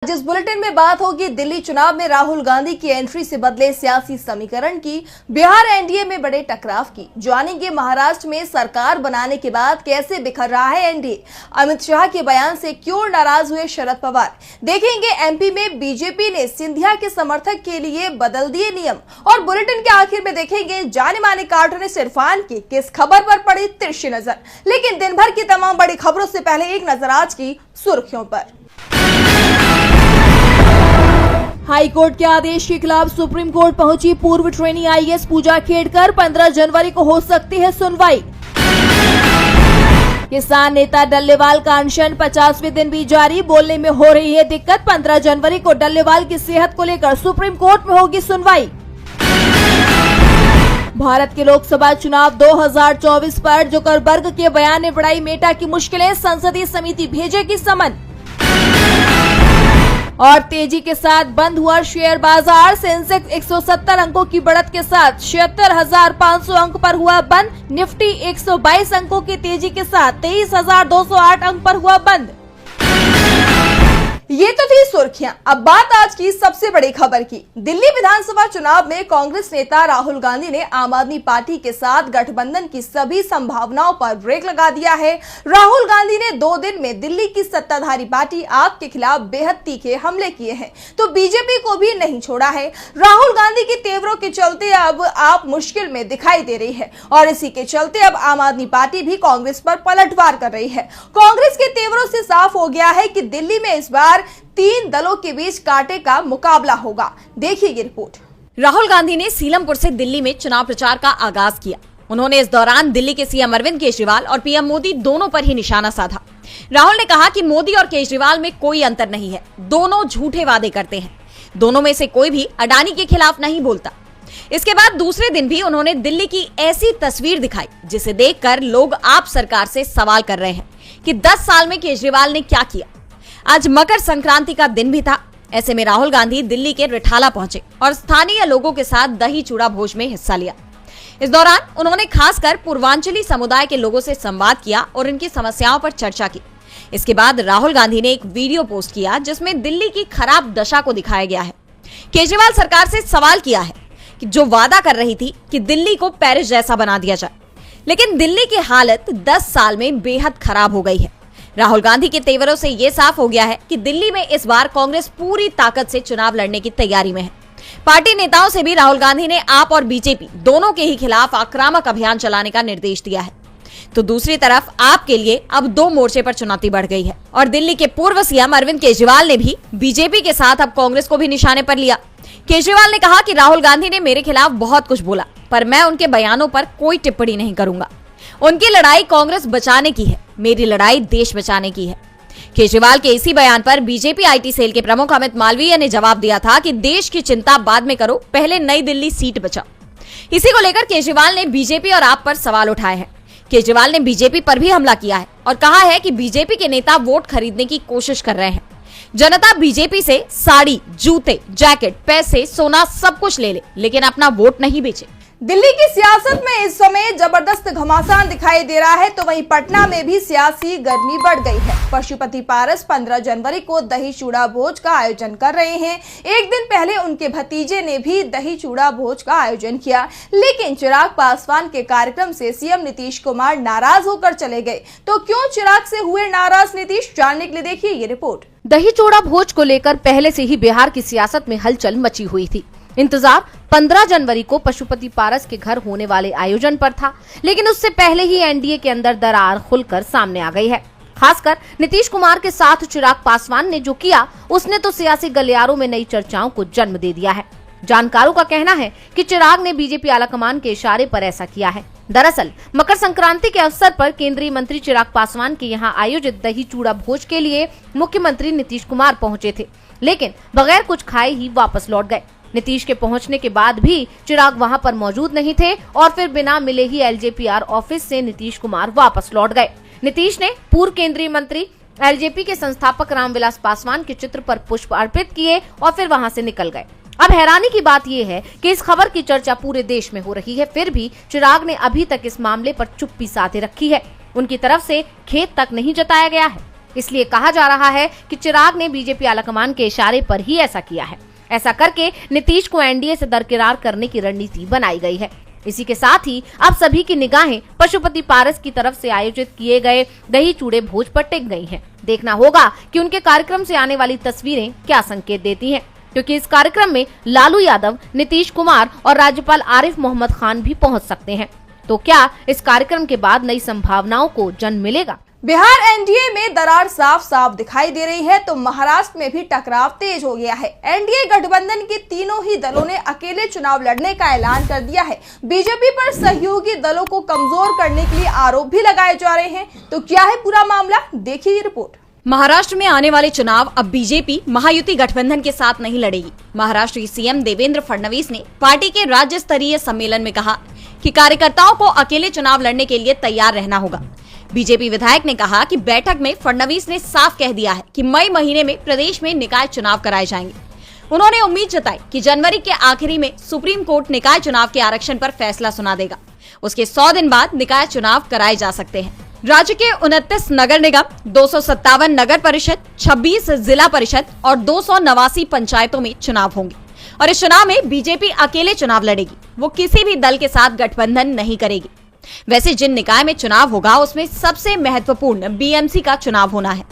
आज इस बुलेटिन में बात होगी दिल्ली चुनाव में राहुल गांधी की एंट्री से बदले सियासी समीकरण की, बिहार एनडीए में बड़े टकराव की। जानेंगे महाराष्ट्र में सरकार बनाने के बाद कैसे बिखर रहा है एनडीए, अमित शाह के बयान से क्यों नाराज हुए शरद पवार। देखेंगे एमपी में बीजेपी ने सिंधिया के समर्थक के लिए बदल दिए नियम। और बुलेटिन के आखिर में देखेंगे जाने माने कार्टूनिस्ट इरफान की किस खबर पर पड़ी तिरछी नजर। लेकिन दिन भर की तमाम बड़ी खबरों से पहले एक नजर आज की सुर्खियों पर। हाई कोर्ट के आदेश के खिलाफ सुप्रीम कोर्ट पहुंची पूर्व ट्रेनी आईएएस पूजा खेड़कर। 15 जनवरी को हो सकती है सुनवाई। किसान नेता डल्लेवाल का अनशन 50वें दिन भी जारी, बोलने में हो रही है दिक्कत। 15 जनवरी को डल्लेवाल की सेहत को लेकर सुप्रीम कोर्ट में होगी सुनवाई। भारत के लोकसभा चुनाव 2024 पर जुकरबर्ग के बयान ने बढ़ाई मेटा की मुश्किलें, संसदीय समिति भेजेगी समन। और तेजी के साथ बंद हुआ शेयर बाजार, सेंसेक्स 170 अंकों की बढ़त के साथ 76,500 अंक पर हुआ बंद। निफ्टी 122 अंकों की तेजी के साथ 23,208 अंक पर हुआ बंद। ये तो थी सुर्खियां। अब बात आज की सबसे बड़ी खबर की। दिल्ली विधानसभा चुनाव में कांग्रेस नेता राहुल गांधी ने आम आदमी पार्टी के साथ गठबंधन की सभी संभावनाओं पर ब्रेक लगा दिया है। राहुल गांधी ने 2 दिन में दिल्ली की सत्ताधारी पार्टी आप के खिलाफ बेहद तीखे हमले किए हैं, तो बीजेपी को भी नहीं छोड़ा है। राहुल गांधी के तेवरों के चलते अब आप मुश्किल में दिखाई दे रही है और इसी के चलते अब आम आदमी पार्टी भी कांग्रेस पर पलटवार कर रही है। कांग्रेस के तेवरों से साफ हो गया है कि दिल्ली में इस बार 3 दलों के बीच कांटे का मुकाबला होगा। देखिए ये रिपोर्ट। राहुल गांधी ने सीलमपुर से दिल्ली में चुनाव प्रचार का आगाज किया। उन्होंने इस दौरान दिल्ली के सीएम अरविंद केजरीवाल और पीएम मोदी दोनों पर ही निशाना साधा। राहुल ने कहा कि मोदी और केजरीवाल में कोई अंतर नहीं है, दोनों झूठे वादे करते हैं, दोनों में से कोई भी अडानी के खिलाफ नहीं बोलता। इसके बाद दूसरे दिन भी उन्होंने दिल्ली की ऐसी तस्वीर दिखाई जिसे देखकर लोग आप सरकार से सवाल कर रहे हैं कि 10 साल में केजरीवाल ने क्या किया। आज मकर संक्रांति का दिन भी था, ऐसे में राहुल गांधी दिल्ली के रिठाला पहुंचे और स्थानीय लोगों के साथ दही चूड़ा भोज में हिस्सा लिया। इस दौरान उन्होंने खासकर पूर्वांचली समुदाय के लोगों से संवाद किया और इनकी समस्याओं पर चर्चा की। इसके बाद राहुल गांधी ने एक वीडियो पोस्ट किया जिसमें दिल्ली की खराब दशा को दिखाया गया है। केजरीवाल सरकार से सवाल किया है कि जो वादा कर रही थी कि दिल्ली को पेरिस जैसा बना दिया जाए, लेकिन दिल्ली की हालत 10 साल में बेहद खराब हो गई है। राहुल गांधी के तेवरों से यह साफ हो गया है कि दिल्ली में इस बार कांग्रेस पूरी ताकत से चुनाव लड़ने की तैयारी में है। पार्टी नेताओं से भी राहुल गांधी ने आप और बीजेपी दोनों के ही खिलाफ आक्रामक अभियान चलाने का निर्देश दिया है। तो दूसरी तरफ आप के लिए अब 2 मोर्चे पर चुनौती बढ़ गई है और दिल्ली के पूर्व सीएम अरविंद केजरीवाल ने भी बीजेपी के साथ अब कांग्रेस को भी निशाने पर लिया। केजरीवाल ने कहा कि राहुल गांधी ने मेरे खिलाफ बहुत कुछ बोला, पर मैं उनके बयानों पर कोई टिप्पणी नहीं करूंगा। उनकी लड़ाई कांग्रेस बचाने की है, मेरी लड़ाई देश बचाने की है। केजरीवाल के इसी बयान पर बीजेपी आईटी सेल के प्रमुख अमित मालवीय ने जवाब दिया था कि देश की चिंता बाद में करो, पहले नई दिल्ली सीट बचाओ। इसी को लेकर केजरीवाल ने बीजेपी और आप पर सवाल उठाए हैं। केजरीवाल ने बीजेपी पर भी हमला किया है और कहा है कि बीजेपी के नेता वोट खरीदने की कोशिश कर रहे हैं। जनता बीजेपी से साड़ी, जूते, जैकेट, पैसे, सोना सब कुछ ले ले, लेकिन अपना वोट नहीं बेचे। दिल्ली की सियासत में इस समय जबरदस्त घमासान दिखाई दे रहा है, तो वहीं पटना में भी सियासी गर्मी बढ़ गई है। पशुपति पारस 15 जनवरी को दही चूड़ा भोज का आयोजन कर रहे हैं। एक दिन पहले उनके भतीजे ने भी दही चूड़ा भोज का आयोजन किया, लेकिन चिराग पासवान के कार्यक्रम से सीएम नीतीश कुमार नाराज होकर चले गए। तो क्यों चिराग से हुए नाराज नीतीश, जानने के लिए देखिए ये रिपोर्ट। दही चूड़ा भोज को लेकर पहले से ही बिहार की सियासत में हलचल मची हुई थी। इंतजार 15 जनवरी को पशुपति पारस के घर होने वाले आयोजन पर था, लेकिन उससे पहले ही एनडीए के अंदर दरार खुलकर सामने आ गई है। खासकर नीतीश कुमार के साथ चिराग पासवान ने जो किया, उसने तो सियासी गलियारों में नई चर्चाओं को जन्म दे दिया है। जानकारों का कहना है कि चिराग ने बीजेपी आलाकमान के इशारे पर ऐसा किया है। दरअसल मकर संक्रांति के अवसर पर केंद्रीय मंत्री चिराग पासवान के यहाँ आयोजित दही चूड़ा भोज के लिए मुख्यमंत्री नीतीश कुमार पहुंचे थे, लेकिन बगैर कुछ खाए ही वापस लौट गए। नीतीश के पहुंचने के बाद भी चिराग वहां पर मौजूद नहीं थे और फिर बिना मिले ही एलजेपीआर ऑफिस से नीतीश कुमार वापस लौट गए। नीतीश ने पूर्व केंद्रीय मंत्री एलजेपी के संस्थापक रामविलास पासवान के चित्र पर पुष्प अर्पित किए और फिर वहां से निकल गए। अब हैरानी की बात यह है कि इस खबर की चर्चा पूरे देश में हो रही है, फिर भी चिराग ने अभी तक इस मामले पर चुप्पी साधे रखी है। उनकी तरफ से खेद तक नहीं जताया गया है। इसलिए कहा जा रहा है कि चिराग ने बीजेपी आलाकमान के इशारे पर ही ऐसा किया है। ऐसा करके नीतीश को एनडीए से दरकिनार करने की रणनीति बनाई गई है। इसी के साथ ही अब सभी की निगाहें पशुपति पारस की तरफ से आयोजित किए गए दही चूड़े भोज पर टिक गई हैं। देखना होगा कि उनके कार्यक्रम से आने वाली तस्वीरें क्या संकेत देती हैं, क्योंकि इस कार्यक्रम में लालू यादव, नीतीश कुमार और राज्यपाल आरिफ मोहम्मद खान भी पहुंच सकते हैं। तो क्या इस कार्यक्रम के बाद नई संभावनाओं को जन्म मिलेगा? बिहार एनडीए में दरार साफ साफ दिखाई दे रही है तो महाराष्ट्र में भी टकराव तेज हो गया है। एनडीए गठबंधन के तीनों ही दलों ने अकेले चुनाव लड़ने का ऐलान कर दिया है। बीजेपी पर सहयोगी दलों को कमजोर करने के लिए आरोप भी लगाए जा रहे हैं। तो क्या है पूरा मामला, देखिए ये रिपोर्ट। महाराष्ट्र में आने वाले चुनाव अब बीजेपी महायुति गठबंधन के साथ नहीं लड़ेगी। महाराष्ट्र के सीएम देवेंद्र फडणवीस ने पार्टी के राज्य स्तरीय सम्मेलन में कहा कि कार्यकर्ताओं को अकेले चुनाव लड़ने के लिए तैयार रहना होगा। बीजेपी विधायक ने कहा कि बैठक में फडणवीस ने साफ कह दिया है कि मई महीने में प्रदेश में निकाय चुनाव कराए जाएंगे। उन्होंने उम्मीद जताई कि जनवरी के आखिरी में सुप्रीम कोर्ट निकाय चुनाव के आरक्षण पर फैसला सुना देगा। उसके 100 दिन बाद निकाय चुनाव कराए जा सकते हैं। राज्य के 29 नगर निगम, 257 नगर परिषद, 26 जिला परिषद और 289 पंचायतों में चुनाव होंगे और इस चुनाव में बीजेपी अकेले चुनाव लड़ेगी। वो किसी भी दल के साथ गठबंधन नहीं करेगी। वैसे जिन निकाय में चुनाव होगा उसमें सबसे महत्वपूर्ण बीएमसी का चुनाव होना है,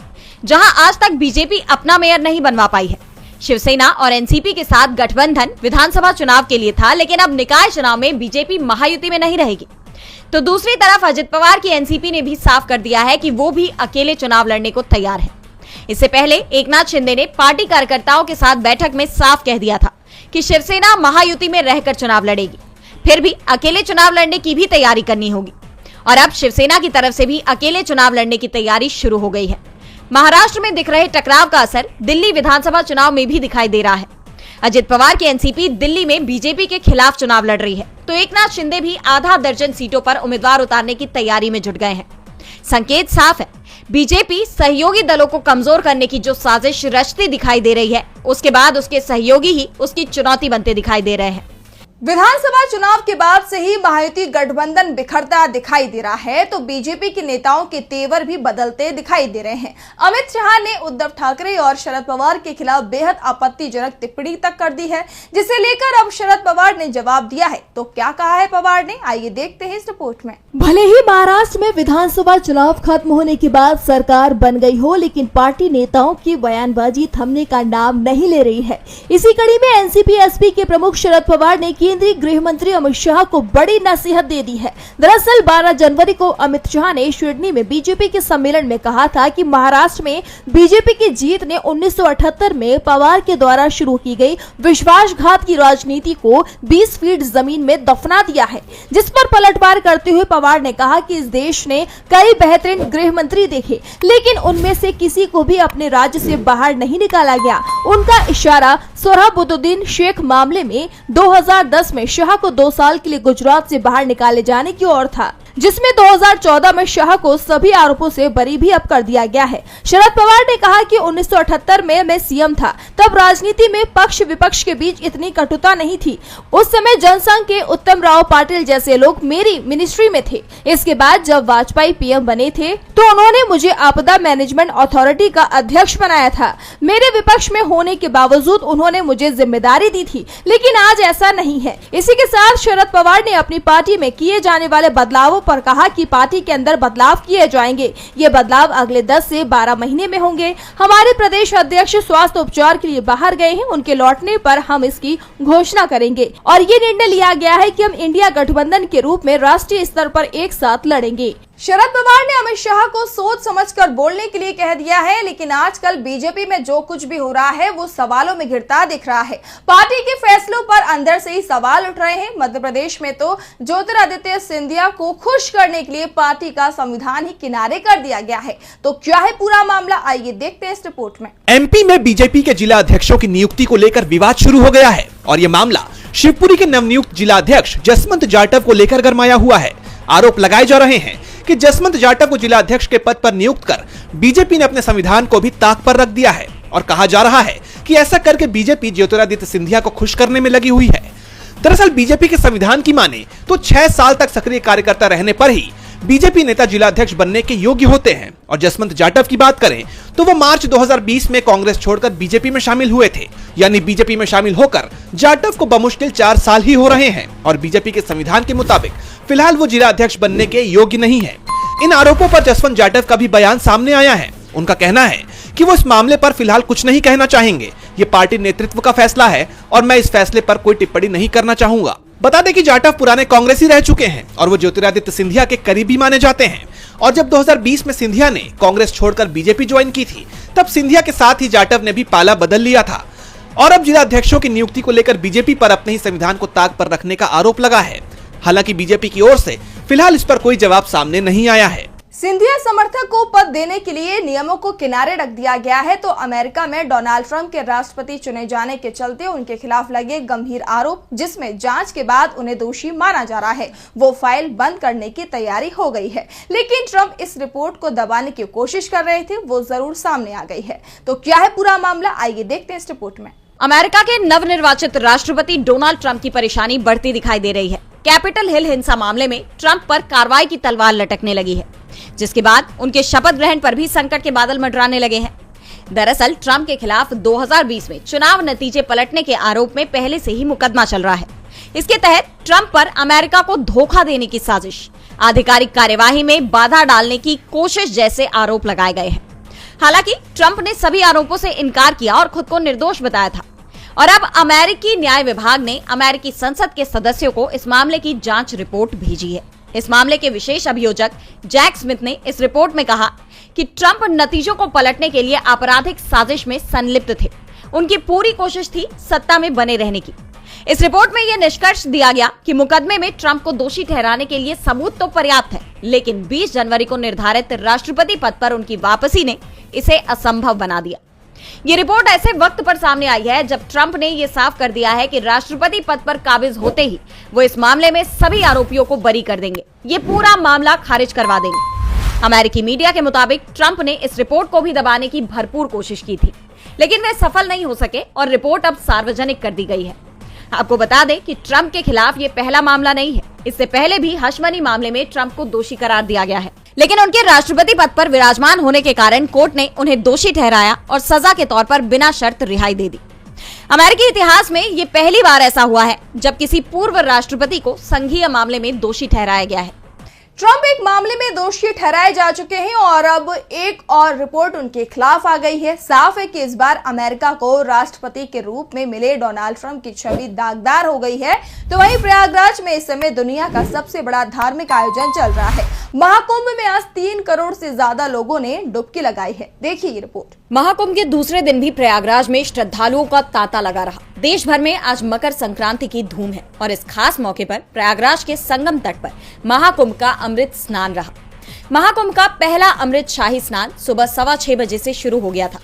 जहां आज तक बीजेपी अपना मेयर नहीं बनवा पाई है। शिवसेना और एनसीपी के साथ गठबंधन विधानसभा चुनाव के लिए था, लेकिन अब निकाय चुनाव में बीजेपी महायुति में नहीं रहेगी। तो दूसरी तरफ अजित पवार की एनसीपी ने भी साफ कर दिया है कि वो भी अकेले चुनाव लड़ने को तैयार है। इससे पहले एकनाथ शिंदे ने पार्टी कार्यकर्ताओं के साथ बैठक में साफ कह दिया था कि शिवसेना महायुति में रहकर चुनाव लड़ेगी, फिर भी अकेले चुनाव लड़ने की भी तैयारी करनी होगी। और अब शिवसेना की तरफ से भी अकेले चुनाव लड़ने की तैयारी शुरू हो गई है। महाराष्ट्र में दिख रहे टकराव का असर दिल्ली विधानसभा चुनाव में भी दिखाई दे रहा है। अजित पवार की एनसीपी दिल्ली में बीजेपी के खिलाफ चुनाव लड़ रही है, तो एकनाथ शिंदे भी आधा दर्जन सीटों पर उम्मीदवार उतारने की तैयारी में जुट गए हैं। संकेत साफ है, बीजेपी सहयोगी दलों को कमजोर करने की जो साजिश रचती दिखाई दे रही है, उसके बाद उसके सहयोगी ही उसकी चुनौती बनते दिखाई दे रहे हैं। विधानसभा चुनाव के बाद से ही महायुति गठबंधन बिखरता दिखाई दे रहा है तो बीजेपी के नेताओं के तेवर भी बदलते दिखाई दे रहे हैं। अमित शाह ने उद्धव ठाकरे और शरद पवार के खिलाफ बेहद आपत्तिजनक टिप्पणी तक कर दी है, जिसे लेकर अब शरद पवार ने जवाब दिया है। तो क्या कहा है पवार ने, आइए देखते हैं इस रिपोर्ट में। भले ही महाराष्ट्र में विधानसभा चुनाव खत्म होने के बाद सरकार बन गई हो, लेकिन पार्टी नेताओं की बयानबाजी थमने का नाम नहीं ले रही है। इसी कड़ी में एनसीपी एसपी के प्रमुख शरद पवार ने केंद्रीय गृह मंत्री अमित शाह को बड़ी नसीहत दे दी है। दरअसल 12 जनवरी को अमित शाह ने शिरडी में बीजेपी के सम्मेलन में कहा था कि महाराष्ट्र में बीजेपी की जीत ने 1978 में पवार के द्वारा शुरू की गई विश्वासघात की राजनीति को 20 फीट जमीन में दफना दिया है, जिस पर पलटवार करते हुए पवार ने कहा कि इस देश ने कई बेहतरीन गृह मंत्री देखे, लेकिन उनमें से किसी को भी अपने राज्य से बाहर नहीं निकाला गया। उनका इशारा सोहराबुद्दीन शेख मामले में 2010 में शाह को 2 साल के लिए गुजरात से बाहर निकाले जाने की ओर था, जिसमें 2014 में शाह को सभी आरोपों से बरी भी अब कर दिया गया है। शरद पवार ने कहा कि 1978 में मैं सीएम था, तब राजनीति में पक्ष विपक्ष के बीच इतनी कटुता नहीं थी। उस समय जनसंघ के उत्तम राव पाटिल जैसे लोग मेरी मिनिस्ट्री में थे। इसके बाद जब वाजपेयी पीएम बने थे तो उन्होंने मुझे आपदा मैनेजमेंट अथॉरिटी का अध्यक्ष बनाया था। मेरे विपक्ष में होने के बावजूद उन्होंने मुझे जिम्मेदारी दी थी, लेकिन आज ऐसा नहीं है। इसी के साथ शरद पवार ने अपनी पार्टी में किए जाने वाले बदलावों पर कहा कि पार्टी के अंदर बदलाव किए जाएंगे। ये बदलाव अगले 10 से 12 महीने में होंगे। हमारे प्रदेश अध्यक्ष स्वास्थ्य उपचार के लिए बाहर गए हैं, उनके लौटने पर हम इसकी घोषणा करेंगे और ये निर्णय लिया गया है कि हम इंडिया गठबंधन के रूप में राष्ट्रीय स्तर पर एक साथ लड़ेंगे। शरद पवार ने अमित शाह को सोच समझकर बोलने के लिए कह दिया है, लेकिन आजकल बीजेपी में जो कुछ भी हो रहा है वो सवालों में घिरता दिख रहा है। पार्टी के फैसलों पर अंदर से ही सवाल उठ रहे हैं। मध्य प्रदेश में तो ज्योतिरादित्य सिंधिया को खुश करने के लिए पार्टी का संविधान ही किनारे कर दिया गया है। तो क्या है पूरा मामला, आइए देखते हैं इस रिपोर्ट में। एमपी में बीजेपी के जिला अध्यक्षों की नियुक्ति को लेकर विवाद शुरू हो गया है और ये मामला शिवपुरी के नवनियुक्त जिला अध्यक्ष जसवंत जाटव को लेकर गरमाया हुआ है। आरोप लगाए जा रहे हैं कि जसवंत जाटव को जिला अध्यक्ष के पद पर नियुक्त कर बीजेपी ने अपने संविधान को भी ताक पर रख दिया है और कहा जा रहा है कि ऐसा करके बीजेपी ज्योतिरादित्य सिंधिया को खुश करने में लगी हुई है। दरअसल बीजेपी के संविधान की माने तो 6 साल तक सक्रिय कार्यकर्ता रहने पर ही बीजेपी नेता जिलाध्यक्ष बनने के योग्य होते हैं। और जसवंत जाटव की बात करें तो वो मार्च 2020 में कांग्रेस छोड़कर बीजेपी में शामिल हुए थे। यानी बीजेपी में शामिल होकर जाटव को बमुश्किल 4 साल ही हो रहे हैं और बीजेपी के संविधान के मुताबिक फिलहाल वो जिलाध्यक्ष बनने के योग्य नहीं है। इन आरोपों पर जसवंत जाटव का भी बयान सामने आया है। उनका कहना है कि वो इस मामले पर फिलहाल कुछ नहीं कहना चाहेंगे। ये पार्टी नेतृत्व का फैसला है और मैं इस फैसले पर कोई टिप्पणी नहीं करना चाहूंगा। बता दें कि जाटव पुराने कांग्रेसी रह चुके हैं और वो ज्योतिरादित्य सिंधिया के करीबी माने जाते हैं। और जब 2020 में सिंधिया ने कांग्रेस छोड़कर बीजेपी ज्वाइन की थी, तब सिंधिया के साथ ही जाटव ने भी पाला बदल लिया था। और अब जिलाध्यक्षों की नियुक्ति को लेकर बीजेपी पर अपने ही संविधान को ताक पर रखने का आरोप लगा है। हालांकि बीजेपी की ओर से फिलहाल इस पर कोई जवाब सामने नहीं आया है। सिंधिया समर्थक को पद देने के लिए नियमों को किनारे रख दिया गया है तो अमेरिका में डोनाल्ड ट्रंप के राष्ट्रपति चुने जाने के चलते उनके खिलाफ लगे गंभीर आरोप, जिसमें जांच के बाद उन्हें दोषी माना जा रहा है, वो फाइल बंद करने की तैयारी हो गई है। लेकिन ट्रंप इस रिपोर्ट को दबाने की कोशिश कर रहे थे, वो जरूर सामने आ गई है। तो क्या है पूरा मामला, आइए देखते हैं इस रिपोर्ट में। अमेरिका के नवनिर्वाचित राष्ट्रपति डोनाल्ड ट्रंप की परेशानी बढ़ती दिखाई दे रही है। कैपिटल हिल हिंसा मामले में ट्रंप पर कार्रवाई की तलवार लटकने लगी है, जिसके बाद उनके शपथ ग्रहण पर भी संकट के बादल मंडराने लगे हैं। दरअसल ट्रंप के खिलाफ 2020 में चुनाव नतीजे पलटने के आरोप में पहले से ही मुकदमा चल रहा है। इसके तहत ट्रंप पर अमेरिका को धोखा देने की साजिश, आधिकारिक कार्यवाही में बाधा डालने की कोशिश जैसे आरोप लगाए गए हैं। हालांकि ट्रंप ने सभी आरोपों से इनकार किया और खुद को निर्दोष बताया था। और अब अमेरिकी न्याय विभाग ने अमेरिकी संसद के सदस्यों को इस मामले की जांच रिपोर्ट भेजी है। इस मामले के विशेष अभियोजक जैक स्मिथ ने इस रिपोर्ट में कहा कि ट्रंप नतीजों को पलटने के लिए आपराधिक साजिश में संलिप्त थे। उनकी पूरी कोशिश थी सत्ता में बने रहने की। इस रिपोर्ट में यह निष्कर्ष दिया गया कि मुकदमे में ट्रंप को दोषी ठहराने के लिए सबूत तो पर्याप्त है, लेकिन 20 जनवरी को निर्धारित राष्ट्रपति पद पर उनकी वापसी ने इसे असंभव बना दिया। ये रिपोर्ट ऐसे वक्त पर सामने आई है जब ट्रंप ने यह साफ कर दिया है कि राष्ट्रपति पद पर काबिज होते ही वो इस मामले में सभी आरोपियों को बरी कर देंगे, ये पूरा मामला खारिज करवा देंगे। अमेरिकी मीडिया के मुताबिक ट्रंप ने इस रिपोर्ट को भी दबाने की भरपूर कोशिश की थी, लेकिन वे सफल नहीं हो सके और रिपोर्ट अब सार्वजनिक कर दी गई है। आपको बता दें कि ट्रंप के खिलाफ ये पहला मामला नहीं है। इससे पहले भी हश मनी मामले में ट्रंप को दोषी करार दिया गया है, लेकिन उनके राष्ट्रपति पद पर विराजमान होने के कारण कोर्ट ने उन्हें दोषी ठहराया और सजा के तौर पर बिना शर्त रिहाई दे दी। अमेरिकी इतिहास में ये पहली बार ऐसा हुआ है जब किसी पूर्व राष्ट्रपति को संघीय मामले में दोषी ठहराया गया है। ट्रंप एक मामले में दोषी ठहराए जा चुके हैं और अब एक और रिपोर्ट उनके खिलाफ आ गई है। साफ है कि इस बार अमेरिका को राष्ट्रपति के रूप में मिले डोनाल्ड ट्रंप की छवि दागदार हो गई है। तो वहीं प्रयागराज में इस समय दुनिया का सबसे बड़ा धार्मिक आयोजन चल रहा है। महाकुंभ में आज 3 करोड़ से ज्यादा लोगों ने डुबकी लगाई है। देखिए ये रिपोर्ट। महाकुंभ के दूसरे दिन भी प्रयागराज में श्रद्धालुओं का तांता लगा रहा। देश भर में आज मकर संक्रांति की धूम है और इस खास मौके पर प्रयागराज के संगम तट पर महाकुंभ का अमृत स्नान रहा। महाकुंभ का पहला अमृत शाही स्नान सुबह 6:15 बजे से शुरू हो गया था।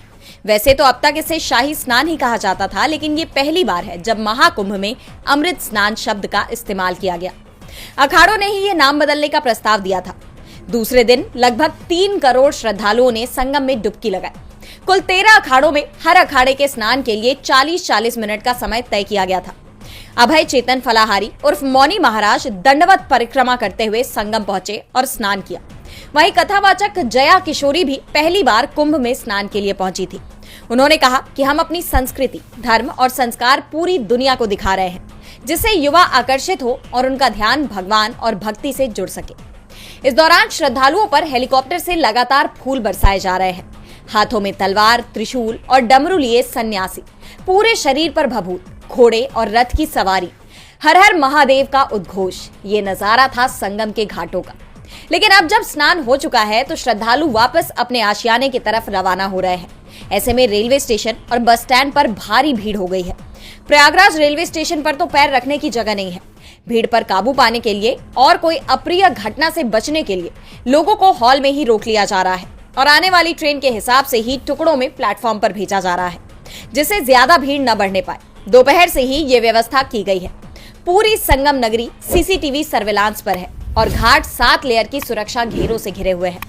वैसे तो अब तक इसे शाही स्नान ही कहा जाता था, लेकिन ये पहली बार है जब महाकुंभ में अमृत स्नान शब्द का इस्तेमाल किया गया। अखाड़ों ने ही ये नाम बदलने का प्रस्ताव दिया था। दूसरे दिन लगभग 3 करोड़ श्रद्धालुओं ने संगम में डुबकी लगाई। कुल 13 अखाड़ों में हर अखाड़े के स्नान के लिए 40-40 मिनट का समय तय किया गया था। अभय चेतन फलाहारी उर्फ मौनी महाराज दंडवत परिक्रमा करते हुए संगम पहुंचे और स्नान किया। वहीं कथावाचक जया किशोरी भी पहली बार कुंभ में स्नान के लिए पहुंची थी। उन्होंने कहा कि हम अपनी संस्कृति, धर्म और संस्कार पूरी दुनिया को दिखा रहे हैं, जिससे युवा आकर्षित हो और उनका ध्यान भगवान और भक्ति से जुड़ सके। इस दौरान श्रद्धालुओं पर हेलीकॉप्टर से लगातार फूल बरसाए जा रहे हैं। हाथों में तलवार, त्रिशूल और डमरू लिए सन्यासी, पूरे शरीर पर भभूत, घोड़े और रथ की सवारी, हर हर महादेव का उद्घोष। ये नजारा था संगम के घाटों का। लेकिन अब जब स्नान हो चुका है तो श्रद्धालु वापस अपने आशियाने की तरफ रवाना हो रहे हैं। ऐसे में रेलवे स्टेशन और बस स्टैंड पर भारी भीड़ हो गई है। प्रयागराज रेलवे स्टेशन पर तो पैर रखने की जगह नहीं है। भीड़ पर काबू पाने के लिए और कोई अप्रिय घटना से बचने के लिए लोगों को हॉल में ही रोक लिया जा रहा है और आने वाली ट्रेन के हिसाब से ही टुकड़ों में प्लेटफॉर्म पर भेजा जा रहा है, जिससे ज्यादा भीड़ न बढ़ने पाए। दोपहर से ही ये व्यवस्था की गई है। पूरी संगम नगरी सीसीटीवी सर्विलांस पर है और घाट 7 लेयर की सुरक्षा घेरों से घिरे हुए हैं।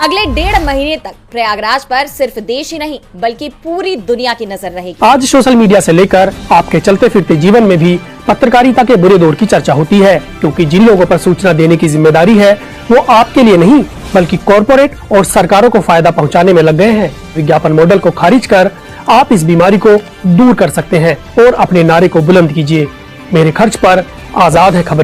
अगले 1.5 महीने तक प्रयागराज पर सिर्फ देश ही नहीं बल्कि पूरी दुनिया की नजर रहेगी। आज सोशल मीडिया से लेकर आपके चलते फिरते जीवन में भी पत्रकारिता के बुरे दौर की चर्चा होती है, क्योंकि जिन लोगों पर सूचना देने की जिम्मेदारी है वो आपके लिए नहीं बल्कि कॉरपोरेट और सरकारों को फायदा पहुंचाने में लग गए हैं। विज्ञापन मॉडल को खारिज कर आप इस बीमारी को दूर कर सकते हैं और अपने नारे को बुलंद कीजिए। मेरे खर्च पर आजाद है खबरें।